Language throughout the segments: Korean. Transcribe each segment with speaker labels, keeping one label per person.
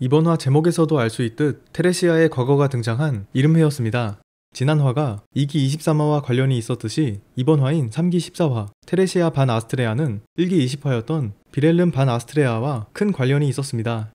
Speaker 1: 이번 화 제목에서도 알 수 있듯 테레시아의 과거가 등장한 이름회였습니다. 지난 화가 2기 23화와 관련이 있었듯이 이번 화인 3기 14화 테레시아 반 아스트레아는 1기 20화였던 비렐름 반 아스트레아와 큰 관련이 있었습니다.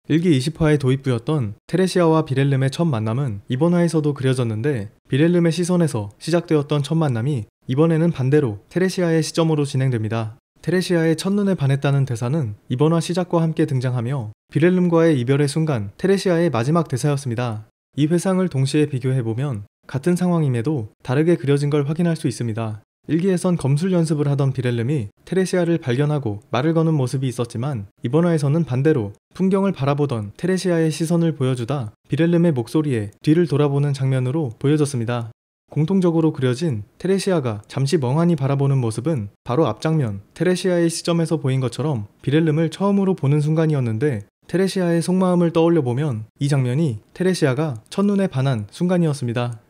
Speaker 1: 1기 20화의 도입부였던 테레시아와 비렐름의 첫 만남은 이번 화에서도 그려졌는데 비렐름의 시선에서 시작되었던 첫 만남이 이번에는 반대로 테레시아의 시점으로 진행됩니다. 테레시아의 첫눈에 반했다는 대사는 이번 화 시작과 함께 등장하며 비렐름과의 이별의 순간 테레시아의 마지막 대사였습니다. 이 회상을 동시에 비교해보면 같은 상황임에도 다르게 그려진 걸 확인할 수 있습니다. 1기에선 검술 연습을 하던 비렐름이 테레시아를 발견하고 말을 거는 모습이 있었지만 이번 화에서는 반대로 풍경을 바라보던 테레시아의 시선을 보여주다 비렐름의 목소리에 뒤를 돌아보는 장면으로 보여졌습니다. 공통적으로 그려진 테레시아가 잠시 멍하니 바라보는 모습은 바로 앞장면 테레시아의 시점에서 보인 것처럼 비렐름을 처음으로 보는 순간이었는데 테레시아의 속마음을 떠올려보면 이 장면이 테레시아가 첫눈에 반한 순간이었습니다.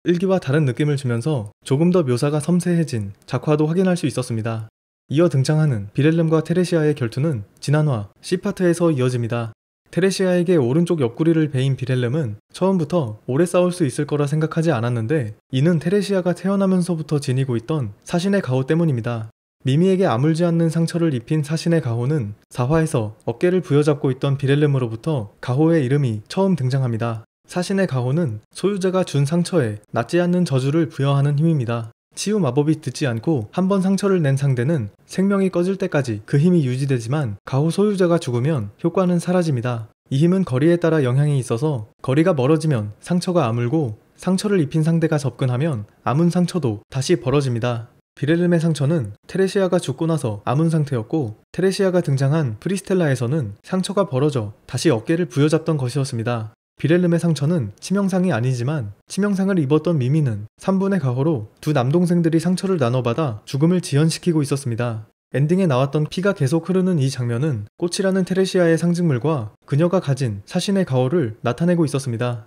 Speaker 1: 1기와 다른 느낌을 주면서 조금 더 묘사가 섬세해진 작화도 확인할 수 있었습니다. 이어 등장하는 비렐름과 테레시아의 결투는 지난화 C파트에서 이어집니다. 테레시아에게 오른쪽 옆구리를 베인 비렐름은 처음부터 오래 싸울 수 있을 거라 생각하지 않았는데 이는 테레시아가 태어나면서부터 지니고 있던 사신의 가호 때문입니다. 미미에게 아물지 않는 상처를 입힌 사신의 가호는 4화에서 어깨를 부여잡고 있던 비렐름으로부터 가호의 이름이 처음 등장합니다. 사신의 가호는 소유자가 준 상처에 낫지 않는 저주를 부여하는 힘입니다. 치유 마법이 듣지 않고 한번 상처를 낸 상대는 생명이 꺼질 때까지 그 힘이 유지되지만 가호 소유자가 죽으면 효과는 사라집니다. 이 힘은 거리에 따라 영향이 있어서 거리가 멀어지면 상처가 아물고 상처를 입힌 상대가 접근하면 아문 상처도 다시 벌어집니다. 비렐름의 상처는 테레시아가 죽고 나서 아문 상태였고 테레시아가 등장한 프리스텔라에서는 상처가 벌어져 다시 어깨를 부여잡던 것이었습니다. 비렐름의 상처는 치명상이 아니지만 치명상을 입었던 미미는 3분의 가호로 두 남동생들이 상처를 나눠받아 죽음을 지연시키고 있었습니다. 엔딩에 나왔던 피가 계속 흐르는 이 장면은 꽃이라는 테레시아의 상징물과 그녀가 가진 사신의 가호를 나타내고 있었습니다.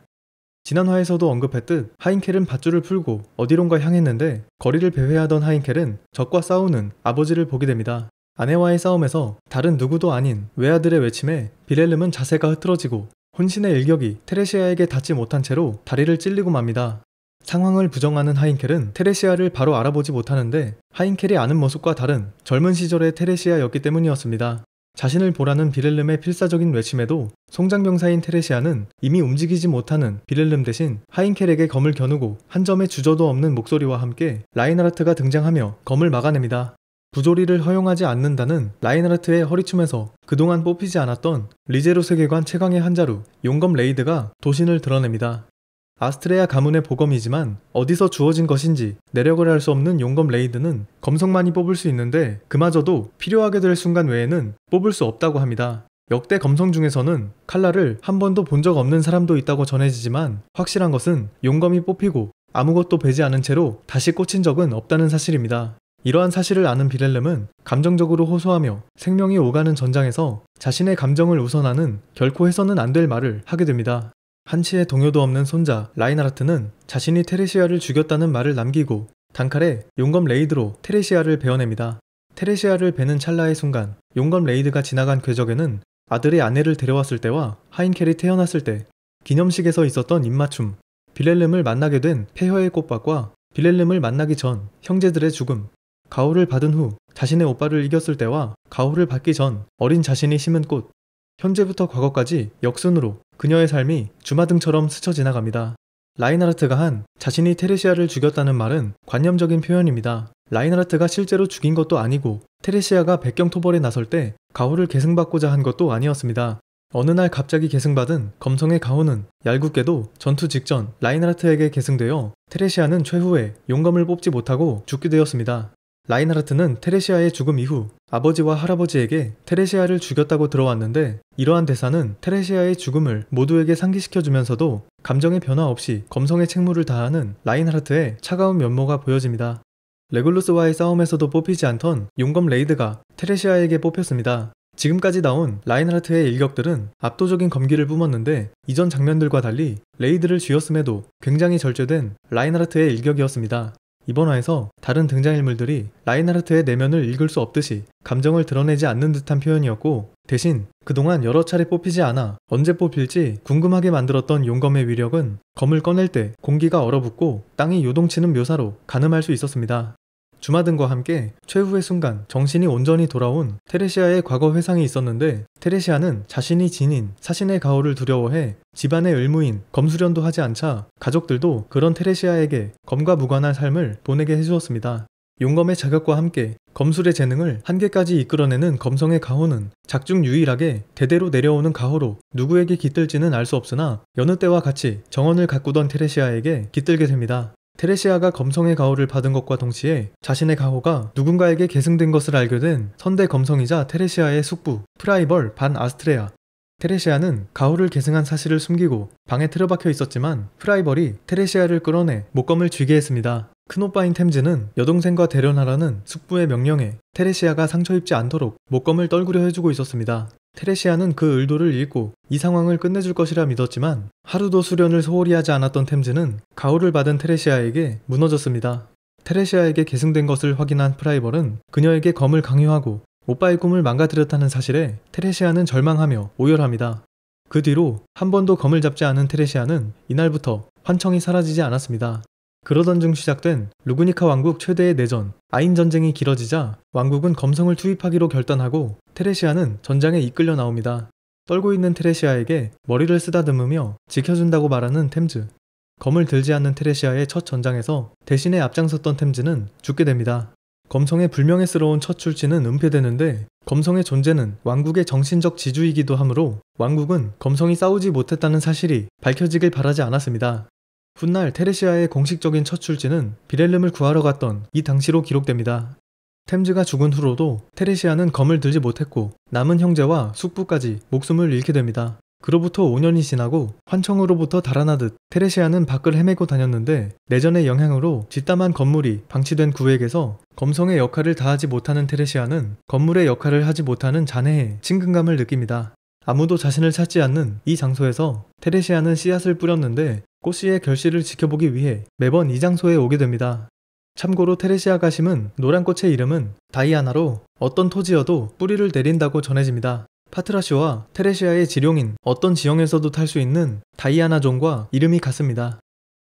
Speaker 1: 지난 화에서도 언급했듯 하인켈은 밧줄을 풀고 어디론가 향했는데 거리를 배회하던 하인켈은 적과 싸우는 아버지를 보게 됩니다. 아내와의 싸움에서 다른 누구도 아닌 외아들의 외침에 비렐름은 자세가 흐트러지고 혼신의 일격이 테레시아에게 닿지 못한 채로 다리를 찔리고 맙니다. 상황을 부정하는 하인켈은 테레시아를 바로 알아보지 못하는데 하인켈이 아는 모습과 다른 젊은 시절의 테레시아였기 때문이었습니다. 자신을 보라는 비렐름의 필사적인 외침에도 송장병사인 테레시아는 이미 움직이지 못하는 비렐름 대신 하인켈에게 검을 겨누고 한 점의 주저도 없는 목소리와 함께 라인하르트가 등장하며 검을 막아냅니다. 부조리를 허용하지 않는다는 라인하르트의 허리춤에서 그동안 뽑히지 않았던 리제로 세계관 최강의 한 자루 용검 레이드가 도신을 드러냅니다. 아스트레아 가문의 보검이지만 어디서 주어진 것인지 내력을 할 수 없는 용검 레이드는 검성만이 뽑을 수 있는데 그마저도 필요하게 될 순간 외에는 뽑을 수 없다고 합니다. 역대 검성 중에서는 칼날을 한 번도 본 적 없는 사람도 있다고 전해지지만 확실한 것은 용검이 뽑히고 아무것도 베지 않은 채로 다시 꽂힌 적은 없다는 사실입니다. 이러한 사실을 아는 비렐름은 감정적으로 호소하며 생명이 오가는 전장에서 자신의 감정을 우선하는 결코 해서는 안 될 말을 하게 됩니다. 한치의 동요도 없는 손자 라인하르트는 자신이 테레시아를 죽였다는 말을 남기고 단칼에 용검 레이드로 테레시아를 베어냅니다. 테레시아를 베는 찰나의 순간 용검 레이드가 지나간 궤적에는 아들의 아내를 데려왔을 때와 하인켈이 태어났을 때 기념식에서 있었던 입맞춤, 비렐름을 만나게 된 폐허의 꽃밭과 비렐름을 만나기 전 형제들의 죽음, 가호를 받은 후 자신의 오빠를 이겼을 때와 가호를 받기 전 어린 자신이 심은 꽃, 현재부터 과거까지 역순으로 그녀의 삶이 주마등처럼 스쳐 지나갑니다. 라인하르트가 한 자신이 테레시아를 죽였다는 말은 관념적인 표현입니다. 라인하르트가 실제로 죽인 것도 아니고 테레시아가 백경토벌에 나설 때 가호를 계승받고자 한 것도 아니었습니다. 어느 날 갑자기 계승받은 검성의 가호는 얄궂게도 전투 직전 라인하르트에게 계승되어 테레시아는 최후에 용검을 뽑지 못하고 죽게 되었습니다. 라인하르트는 테레시아의 죽음 이후 아버지와 할아버지에게 테레시아를 죽였다고 들어왔는데 이러한 대사는 테레시아의 죽음을 모두에게 상기시켜주면서도 감정의 변화 없이 검성의 책무를 다하는 라인하르트의 차가운 면모가 보여집니다. 레굴루스와의 싸움에서도 뽑히지 않던 용검 레이드가 테레시아에게 뽑혔습니다. 지금까지 나온 라인하르트의 일격들은 압도적인 검기를 뿜었는데 이전 장면들과 달리 레이드를 쥐었음에도 굉장히 절제된 라인하르트의 일격이었습니다. 이번 화에서 다른 등장인물들이 라인하르트의 내면을 읽을 수 없듯이 감정을 드러내지 않는 듯한 표현이었고, 대신 그동안 여러 차례 뽑히지 않아 언제 뽑힐지 궁금하게 만들었던 용검의 위력은 검을 꺼낼 때 공기가 얼어붙고 땅이 요동치는 묘사로 가늠할 수 있었습니다. 주마등과 함께 최후의 순간 정신이 온전히 돌아온 테레시아의 과거 회상이 있었는데, 테레시아는 자신이 지닌 사신의 가호를 두려워해 집안의 의무인 검수련도 하지 않자 가족들도 그런 테레시아에게 검과 무관한 삶을 보내게 해주었습니다. 용검의 자격과 함께 검술의 재능을 한계까지 이끌어내는 검성의 가호는 작중 유일하게 대대로 내려오는 가호로 누구에게 깃들지는 알 수 없으나 여느 때와 같이 정원을 가꾸던 테레시아에게 깃들게 됩니다. 테레시아가 검성의 가호를 받은 것과 동시에 자신의 가호가 누군가에게 계승된 것을 알게 된 선대 검성이자 테레시아의 숙부 프라이벌 반 아스트레아. 테레시아는 가호를 계승한 사실을 숨기고 방에 틀어박혀 있었지만 프라이벌이 테레시아를 끌어내 목검을 쥐게 했습니다. 큰오빠인 템즈는 여동생과 대련하라는 숙부의 명령에 테레시아가 상처 입지 않도록 목검을 떨구려 해주고 있었습니다. 테레시아는 그 의도를 읽고 이 상황을 끝내줄 것이라 믿었지만 하루도 수련을 소홀히 하지 않았던 템즈는 가호를 받은 테레시아에게 무너졌습니다. 테레시아에게 계승된 것을 확인한 프라이벌은 그녀에게 검을 강요하고 오빠의 꿈을 망가뜨렸다는 사실에 테레시아는 절망하며 오열합니다. 그 뒤로 한 번도 검을 잡지 않은 테레시아는 이날부터 환청이 사라지지 않았습니다. 그러던 중 시작된 루그니카 왕국 최대의 내전, 아인 전쟁이 길어지자 왕국은 검성을 투입하기로 결단하고 테레시아는 전장에 이끌려 나옵니다. 떨고 있는 테레시아에게 머리를 쓰다듬으며 지켜준다고 말하는 템즈. 검을 들지 않는 테레시아의 첫 전장에서 대신에 앞장섰던 템즈는 죽게 됩니다. 검성의 불명예스러운 첫 출치는 은폐되는데, 검성의 존재는 왕국의 정신적 지주이기도 하므로 왕국은 검성이 싸우지 못했다는 사실이 밝혀지길 바라지 않았습니다. 훗날 테레시아의 공식적인 첫 출지는 비렐름을 구하러 갔던 이 당시로 기록됩니다. 템즈가 죽은 후로도 테레시아는 검을 들지 못했고 남은 형제와 숙부까지 목숨을 잃게 됩니다. 그로부터 5년이 지나고 환청으로부터 달아나듯 테레시아는 밖을 헤매고 다녔는데, 내전의 영향으로 뒷담한 건물이 방치된 구획에서 검성의 역할을 다하지 못하는 테레시아는 건물의 역할을 하지 못하는 잔해에 친근감을 느낍니다. 아무도 자신을 찾지 않는 이 장소에서 테레시아는 씨앗을 뿌렸는데 꽃씨의 결실을 지켜보기 위해 매번 이 장소에 오게 됩니다. 참고로 테레시아가 심은 노란 꽃의 이름은 다이아나로 어떤 토지여도 뿌리를 내린다고 전해집니다. 파트라시오와 테레시아의 지룡인 어떤 지형에서도 탈 수 있는 다이아나종과 이름이 같습니다.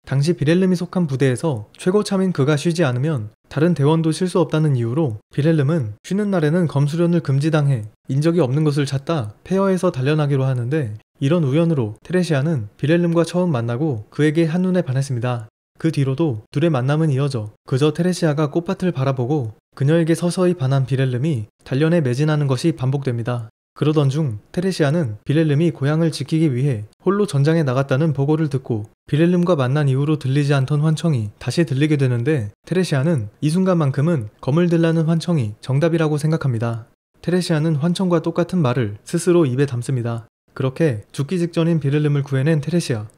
Speaker 1: 당시 비렐름이 속한 부대에서 최고참인 그가 쉬지 않으면 다른 대원도 쉴 수 없다는 이유로 비렐름은 쉬는 날에는 검수련을 금지당해 인적이 없는 것을 찾다 폐허에서 단련하기로 하는데, 이런 우연으로 테레시아는 비렐름과 처음 만나고 그에게 한눈에 반했습니다. 그 뒤로도 둘의 만남은 이어져 그저 테레시아가 꽃밭을 바라보고 그녀에게 서서히 반한 비렐름이 단련에 매진하는 것이 반복됩니다. 그러던 중 테레시아는 비렐름이 고향을 지키기 위해 홀로 전장에 나갔다는 보고를 듣고 비렐름과 만난 이후로 들리지 않던 환청이 다시 들리게 되는데, 테레시아는 이 순간만큼은 검을 들라는 환청이 정답이라고 생각합니다. 테레시아는 환청과 똑같은 말을 스스로 입에 담습니다. 그렇게 죽기 직전인 비렐름을 구해낸 테레시아.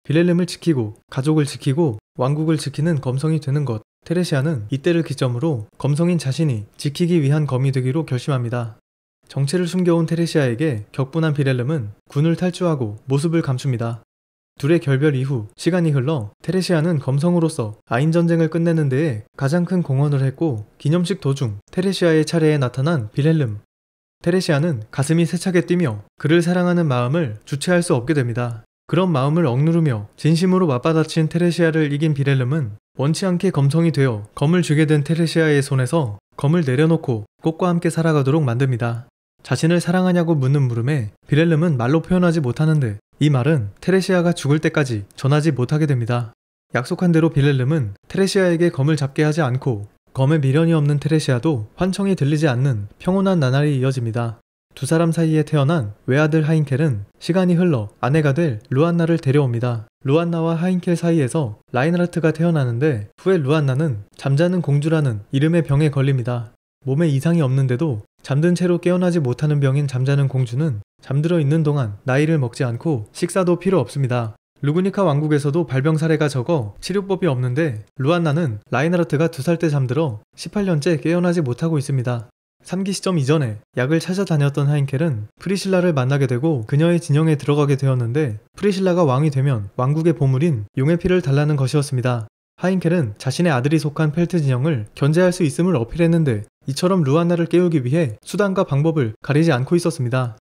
Speaker 1: 비렐름을 지키고 가족을 지키고 왕국을 지키는 검성이 되는 것. 테레시아는 이때를 기점으로 검성인 자신이 지키기 위한 검이 되기로 결심합니다. 정체를 숨겨온 테레시아에게 격분한 비렐름은 군을 탈주하고 모습을 감춥니다. 둘의 결별 이후 시간이 흘러 테레시아는 검성으로서 아인 전쟁을 끝내는 데에 가장 큰 공헌을 했고, 기념식 도중 테레시아의 차례에 나타난 비렐름. 테레시아는 가슴이 세차게 뛰며 그를 사랑하는 마음을 주체할 수 없게 됩니다. 그런 마음을 억누르며 진심으로 맞받아친 테레시아를 이긴 비렐름은 원치 않게 검성이 되어 검을 쥐게 된 테레시아의 손에서 검을 내려놓고 꽃과 함께 살아가도록 만듭니다. 자신을 사랑하냐고 묻는 물음에 비렐름은 말로 표현하지 못하는데, 이 말은 테레시아가 죽을 때까지 전하지 못하게 됩니다. 약속한 대로 비렐름은 테레시아에게 검을 잡게 하지 않고 검에 미련이 없는 테레시아도 환청이 들리지 않는 평온한 나날이 이어집니다. 두 사람 사이에 태어난 외아들 하인켈은 시간이 흘러 아내가 될 루안나를 데려옵니다. 루안나와 하인켈 사이에서 라인하르트가 태어나는데, 후에 루안나는 잠자는 공주라는 이름의 병에 걸립니다. 몸에 이상이 없는데도 잠든 채로 깨어나지 못하는 병인 잠자는 공주는 잠들어 있는 동안 나이를 먹지 않고 식사도 필요 없습니다. 루그니카 왕국에서도 발병 사례가 적어 치료법이 없는데, 루안나는 라인하르트가 2살 때 잠들어 18년째 깨어나지 못하고 있습니다. 3기 시점 이전에 약을 찾아다녔던 하인켈은 프리실라를 만나게 되고 그녀의 진영에 들어가게 되었는데, 프리실라가 왕이 되면 왕국의 보물인 용의 피를 달라는 것이었습니다. 하인켈은 자신의 아들이 속한 펠트 진영을 견제할 수 있음을 어필했는데 이처럼 루안나를 깨우기 위해 수단과 방법을 가리지 않고 있었습니다.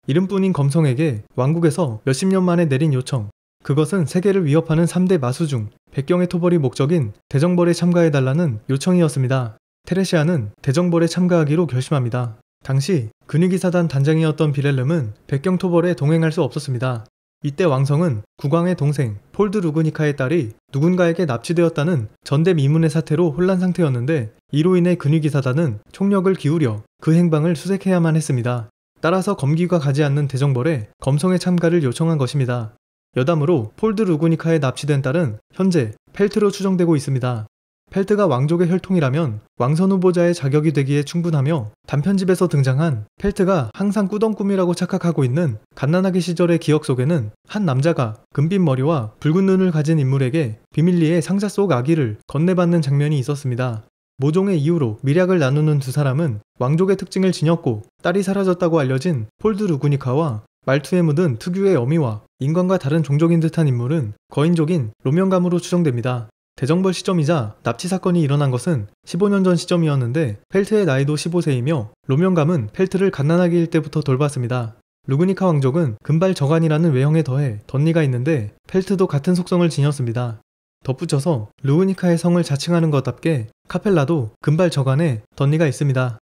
Speaker 1: 이름뿐인 검성에게 왕국에서 몇십 년 만에 내린 요청, 그것은 세계를 위협하는 3대 마수 중 백경의 토벌이 목적인 대정벌에 참가해달라는 요청이었습니다. 테레시아는 대정벌에 참가하기로 결심합니다. 당시 근위기사단 단장이었던 비렐름은 백경 토벌에 동행할 수 없었습니다. 이때 왕성은 국왕의 동생 폴드 루그니카의 딸이 누군가에게 납치되었다는 전대미문의 사태로 혼란 상태였는데 이로 인해 근위기사단은 총력을 기울여 그 행방을 수색해야만 했습니다. 따라서 검기가 가지 않는 대정벌에 검성의 참가를 요청한 것입니다. 여담으로 폴드 루그니카의 납치된 딸은 현재 펠트로 추정되고 있습니다. 펠트가 왕족의 혈통이라면 왕선 후보자의 자격이 되기에 충분하며 단편집에서 등장한 펠트가 항상 꾸던 꿈이라고 착각하고 있는 갓난아기 시절의 기억 속에는 한 남자가 금빛 머리와 붉은 눈을 가진 인물에게 비밀리에 상자 속 아기를 건네받는 장면이 있었습니다. 모종의 이유로 밀약을 나누는 두 사람은 왕족의 특징을 지녔고 딸이 사라졌다고 알려진 폴드 루그니카와 말투에 묻은 특유의 어미와 인간과 다른 종족인 듯한 인물은 거인족인 로명감으로 추정됩니다. 대정벌 시점이자 납치 사건이 일어난 것은 15년 전 시점이었는데 펠트의 나이도 15세이며 로명감은 펠트를 갓난아기일 때부터 돌봤습니다. 루그니카 왕족은 금발 저간이라는 외형에 더해 덧니가 있는데 펠트도 같은 속성을 지녔습니다. 덧붙여서 루그니카의 성을 자칭하는 것답게 카펠라도 금발 저간에 덧니가 있습니다.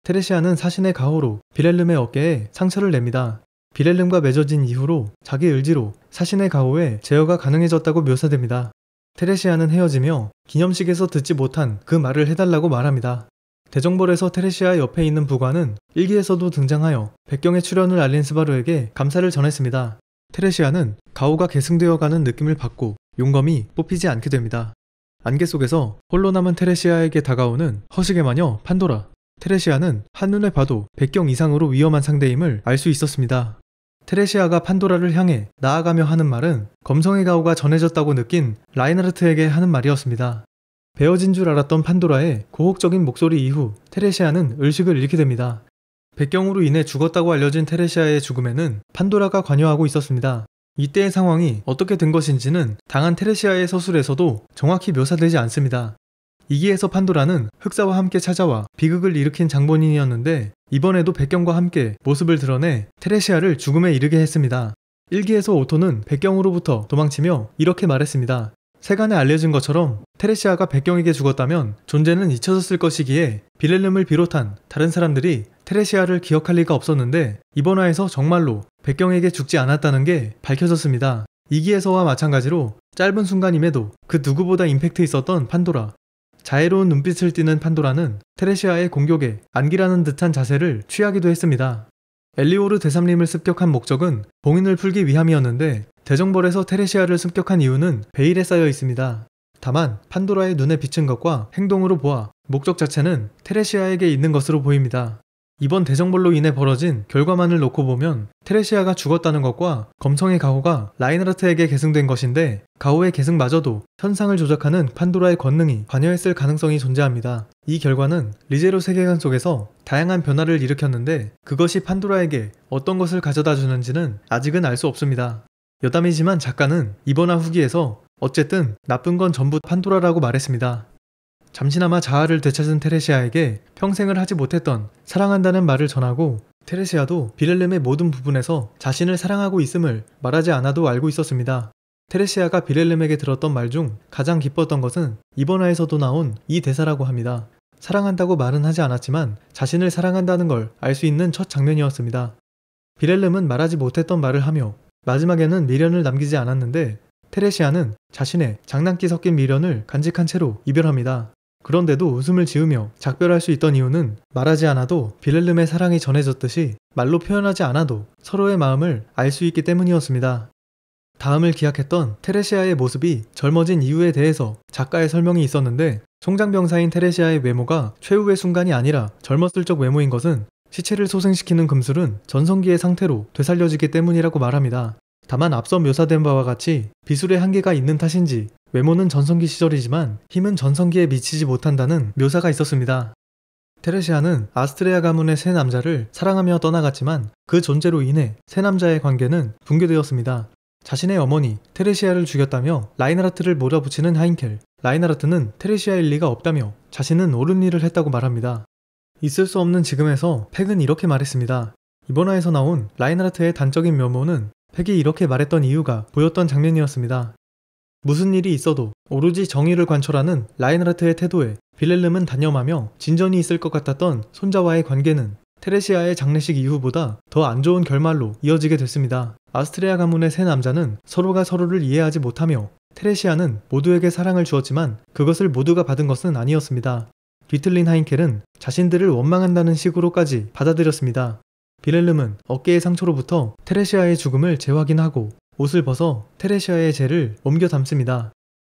Speaker 1: 테레시아는 사신의 가호로 비렐름의 어깨에 상처를 냅니다. 비렐름과 맺어진 이후로 자기 의지로 사신의 가호에 제어가 가능해졌다고 묘사됩니다. 테레시아는 헤어지며 기념식에서 듣지 못한 그 말을 해달라고 말합니다. 대정벌에서 테레시아 옆에 있는 부관은 일기에서도 등장하여 백경의 출현을 알린 스바루에게 감사를 전했습니다. 테레시아는 가호가 계승되어가는 느낌을 받고 용검이 뽑히지 않게 됩니다. 안개 속에서 홀로 남은 테레시아에게 다가오는 허식의 마녀 판도라. 테레시아는 한눈에 봐도 백경 이상으로 위험한 상대임을 알 수 있었습니다. 테레시아가 판도라를 향해 나아가며 하는 말은 검성의 가호가 전해졌다고 느낀 라인하르트에게 하는 말이었습니다. 베어진 줄 알았던 판도라의 고혹적인 목소리 이후 테레시아는 의식을 잃게 됩니다. 백경으로 인해 죽었다고 알려진 테레시아의 죽음에는 판도라가 관여하고 있었습니다. 이때의 상황이 어떻게 된 것인지는 당한 테레시아의 서술에서도 정확히 묘사되지 않습니다. 이기에서 판도라는 흑사와 함께 찾아와 비극을 일으킨 장본인이었는데 이번에도 백경과 함께 모습을 드러내 테레시아를 죽음에 이르게 했습니다. 일기에서 오토는 백경으로부터 도망치며 이렇게 말했습니다. 세간에 알려진 것처럼 테레시아가 백경에게 죽었다면 존재는 잊혀졌을 것이기에 비렐름을 비롯한 다른 사람들이 테레시아를 기억할 리가 없었는데 이번 화에서 정말로 백경에게 죽지 않았다는 게 밝혀졌습니다. 이기에서와 마찬가지로 짧은 순간임에도 그 누구보다 임팩트 있었던 판도라. 자애로운 눈빛을 띠는 판도라는 테레시아의 공격에 안기라는 듯한 자세를 취하기도 했습니다. 엘리오르 대삼림을 습격한 목적은 봉인을 풀기 위함이었는데 대정벌에서 테레시아를 습격한 이유는 베일에 쌓여 있습니다. 다만 판도라의 눈에 비친 것과 행동으로 보아 목적 자체는 테레시아에게 있는 것으로 보입니다. 이번 대정벌로 인해 벌어진 결과만을 놓고 보면 테레시아가 죽었다는 것과 검성의 가호가 라인하르트에게 계승된 것인데 가호의 계승마저도 현상을 조작하는 판도라의 권능이 관여했을 가능성이 존재합니다. 이 결과는 리제로 세계관 속에서 다양한 변화를 일으켰는데 그것이 판도라에게 어떤 것을 가져다 주는지는 아직은 알 수 없습니다. 여담이지만 작가는 이번화 후기에서 어쨌든 나쁜 건 전부 판도라라고 말했습니다. 잠시나마 자아를 되찾은 테레시아에게 평생을 하지 못했던 사랑한다는 말을 전하고 테레시아도 비렐름의 모든 부분에서 자신을 사랑하고 있음을 말하지 않아도 알고 있었습니다. 테레시아가 비렐름에게 들었던 말 중 가장 기뻤던 것은 이번 화에서도 나온 이 대사라고 합니다. 사랑한다고 말은 하지 않았지만 자신을 사랑한다는 걸 알 수 있는 첫 장면이었습니다. 비렐름은 말하지 못했던 말을 하며 마지막에는 미련을 남기지 않았는데 테레시아는 자신의 장난기 섞인 미련을 간직한 채로 이별합니다. 그런데도 웃음을 지으며 작별할 수 있던 이유는 말하지 않아도 비렐름의 사랑이 전해졌듯이 말로 표현하지 않아도 서로의 마음을 알 수 있기 때문이었습니다. 다음을 기약했던 테레시아의 모습이 젊어진 이유에 대해서 작가의 설명이 있었는데 송장병사인 테레시아의 외모가 최후의 순간이 아니라 젊었을 적 외모인 것은 시체를 소생시키는 금술은 전성기의 상태로 되살려지기 때문이라고 말합니다. 다만 앞서 묘사된 바와 같이 비술의 한계가 있는 탓인지 외모는 전성기 시절이지만 힘은 전성기에 미치지 못한다는 묘사가 있었습니다. 테레시아는 아스트레아 가문의 세 남자를 사랑하며 떠나갔지만 그 존재로 인해 세 남자의 관계는 붕괴되었습니다. 자신의 어머니 테레시아를 죽였다며 라인하르트를 몰아붙이는 하인켈. 라인하르트는 테레시아일 리가 없다며 자신은 옳은 일을 했다고 말합니다. 있을 수 없는 지금에서 팩은 이렇게 말했습니다. 이번 화에서 나온 라인하르트의 단적인 면모는 팩이 이렇게 말했던 이유가 보였던 장면이었습니다. 무슨 일이 있어도 오로지 정의를 관철하는 라인하르트의 태도에 빌렐름은 단념하며 진전이 있을 것 같았던 손자와의 관계는 테레시아의 장례식 이후보다 더 안 좋은 결말로 이어지게 됐습니다. 아스트레아 가문의 세 남자는 서로가 서로를 이해하지 못하며 테레시아는 모두에게 사랑을 주었지만 그것을 모두가 받은 것은 아니었습니다. 뒤틀린 하인켈은 자신들을 원망한다는 식으로까지 받아들였습니다. 빌렐름은 어깨의 상처로부터 테레시아의 죽음을 재확인하고 옷을 벗어 테레시아의 죄를 옮겨 담습니다.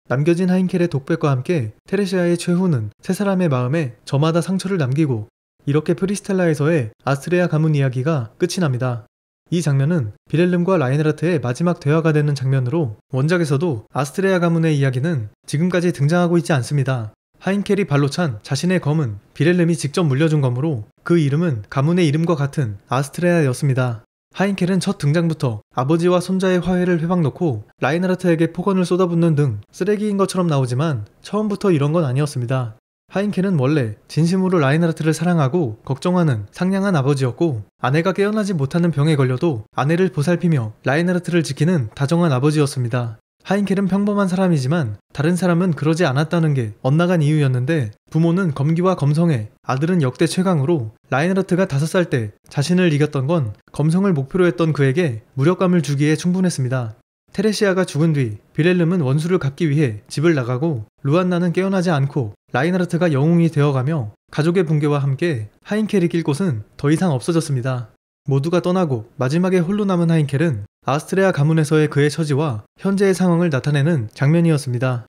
Speaker 1: 남겨진 하인켈의 독백과 함께 테레시아의 최후는 세 사람의 마음에 저마다 상처를 남기고 이렇게 프리스텔라에서의 아스트레아 가문 이야기가 끝이 납니다. 이 장면은 빌렐름과 라인하르트의 마지막 대화가 되는 장면으로 원작에서도 아스트레아 가문의 이야기는 지금까지 등장하고 있지 않습니다. 하인켈이 발로 찬 자신의 검은 빌렐름이 직접 물려준 검으로 그 이름은 가문의 이름과 같은 아스트레아였습니다. 하인켈은 첫 등장부터 아버지와 손자의 화해를 회방놓고 라인하르트에게 폭언을 쏟아붓는 등 쓰레기인 것처럼 나오지만 처음부터 이런 건 아니었습니다. 하인켈은 원래 진심으로 라인하르트를 사랑하고 걱정하는 상냥한 아버지였고 아내가 깨어나지 못하는 병에 걸려도 아내를 보살피며 라인하르트를 지키는 다정한 아버지였습니다. 하인켈은 평범한 사람이지만 다른 사람은 그러지 않았다는 게 엇나간 이유였는데 부모는 검기와 검성애, 아들은 역대 최강으로 라인하르트가 5살 때 자신을 이겼던 건 검성을 목표로 했던 그에게 무력감을 주기에 충분했습니다. 테레시아가 죽은 뒤 빌렐름은 원수를 갚기 위해 집을 나가고 루안나는 깨어나지 않고 라인하르트가 영웅이 되어가며 가족의 붕괴와 함께 하인켈이 낄 곳은 더 이상 없어졌습니다. 모두가 떠나고 마지막에 홀로 남은 하인켈은 아스트레아 가문에서의 그의 처지와 현재의 상황을 나타내는 장면이었습니다.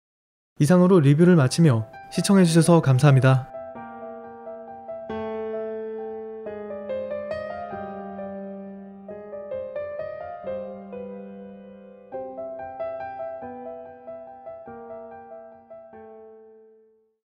Speaker 1: 이상으로 리뷰를 마치며 시청해주셔서 감사합니다.